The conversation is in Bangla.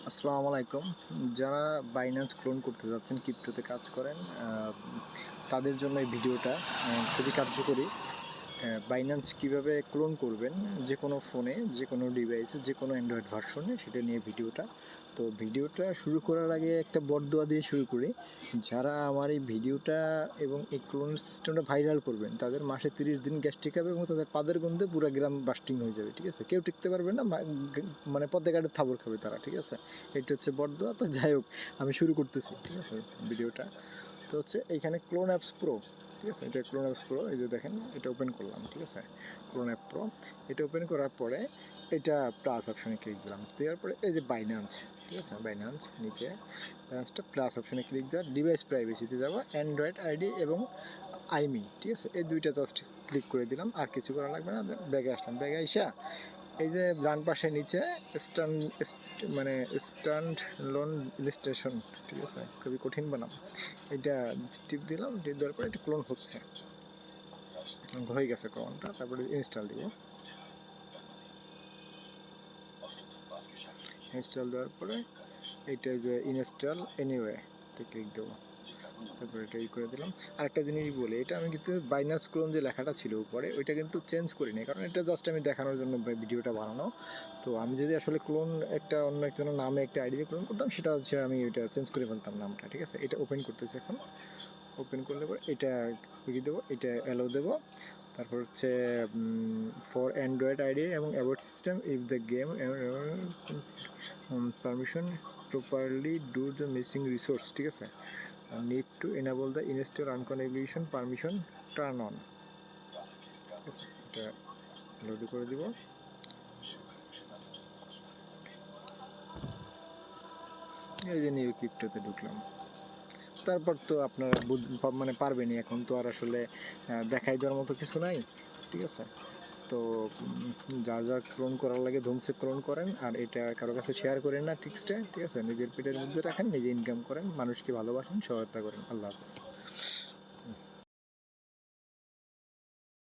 আসসালামু আলাইকুম। যারা বাইন্যান্স ক্লোন করতে যাচ্ছেন, ক্রিপ্টোতে কাজ করেন, তাদের জন্য এই ভিডিওটা খুবই কার্যকরী। বাইন্যান্স কীভাবে ক্লোন করবেন যে কোনো ফোনে, যে কোনো ডিভাইসে, যে কোনো অ্যান্ড্রয়েড ভার্সনে, সেটা নিয়ে ভিডিওটা। তো ভিডিওটা শুরু করার আগে একটা বদদোয়া দিয়ে শুরু করি। যারা আমার এই ভিডিওটা এবং এই ক্লোনের সিস্টেমটা ভাইরাল করবেন, তাদের মাসে 30 দিন গ্যাস টিকাবে এবং তাদের পাদের গন্ধে পুরো গ্রাম বাস্টিং হয়ে যাবে, ঠিক আছে? কেউ টিকতে পারবে না, মানে পদ্মে গাড়ি থাবর খাবে তারা, ঠিক আছে? এটা হচ্ছে বদদোয়া। তো যাই হোক, আমি শুরু করতেছি, ঠিক আছে, ভিডিওটা। তো হচ্ছে এইখানে ক্লোন অ্যাপস প্রো, ঠিক আছে, এটা ক্লোন অ্যাপস প্রো, এই যে দেখেন, এটা ওপেন করলাম, ঠিক আছে, ক্লোন অ্যাপ প্রো। এটা ওপেন করার পরে এটা প্লাস অপশনে ক্লিক দিলাম, দেওয়ার পরে এই যে বাইন্যান্স, ঠিক আছে, বাইন্যান্স নিচে বাইন্যান্সটা প্লাস অপশনে ক্লিক দেওয়ার, ডিভাইস প্রাইভেসিতে যাবো, অ্যান্ড্রয়েড আইডি এবং আইমি, ঠিক আছে, এই দুইটা জাস্ট ক্লিক করে দিলাম, আর কিছু করা লাগবে না। ব্যাগে আসলাম, ব্যাগে আইসা এই যে ডান পাশে নিচে মানে স্ট্যান্ড লোন ইলিস্ট্রেশন, ঠিক আছে, খুবই কঠিন বানাম, এটা টিপ দিলাম, টিপ দেওয়ার পরে এটা ক্লোন হচ্ছে, হয়ে গেছে ক্লোনটা। তারপরে ইনস্টল দিব, ইনস্টল দেওয়ার পরে এইটা যে ইনস্টল এনিওয়ে ক্লিক দেবো, তারপরে এটা করে দিলাম। আরেকটা জিনিস বলি, এটা আমি কিন্তু বাইনাস ক্লোন যে লেখাটা ছিল উপরে, ওইটা কিন্তু চেঞ্জ করিনি, কারণ এটা জাস্ট আমি দেখানোর জন্য ভিডিওটা বানানো। তো আমি যদি আসলে ক্লোন একটা অন্য একজনের নামে একটা আইডি দিয়ে ক্লোন করতাম, সেটা হচ্ছে আমি ওইটা চেঞ্জ করে ফেলতাম নামটা, ঠিক আছে? এটা ওপেন করতেছি এখন। ওপেন করলে পরে এটা লিখে দেবো, এটা অ্যালো দেবো। তারপর হচ্ছে ফর অ্যান্ড্রয়েড আইডি এবং about system if the game permission properly do the missing resource, ঠিক আছে, need to enable the install unconfiguration permission turn on, এটা লোড করে দিব। এই যে নিউ ক্রিপ্টোতে ঢুকলাম। তারপর তো আপনারা মানে পারবেনই, এখন তো আর আসলে দেখাই দেওয়ার মতো কিছু নাই, ঠিক আছে? তো যা যা ক্লোন করার লাগে ধুমসে ক্লোন করেন, আর এটা কারো কাছে শেয়ার করেন না, টিক্সটা, ঠিক আছে? নিজের পেটের মধ্যে রাখেন, নিজে ইনকাম করেন, মানুষকে ভালোবাসেন, সহায়তা করেন। আল্লাহ হাফেজ।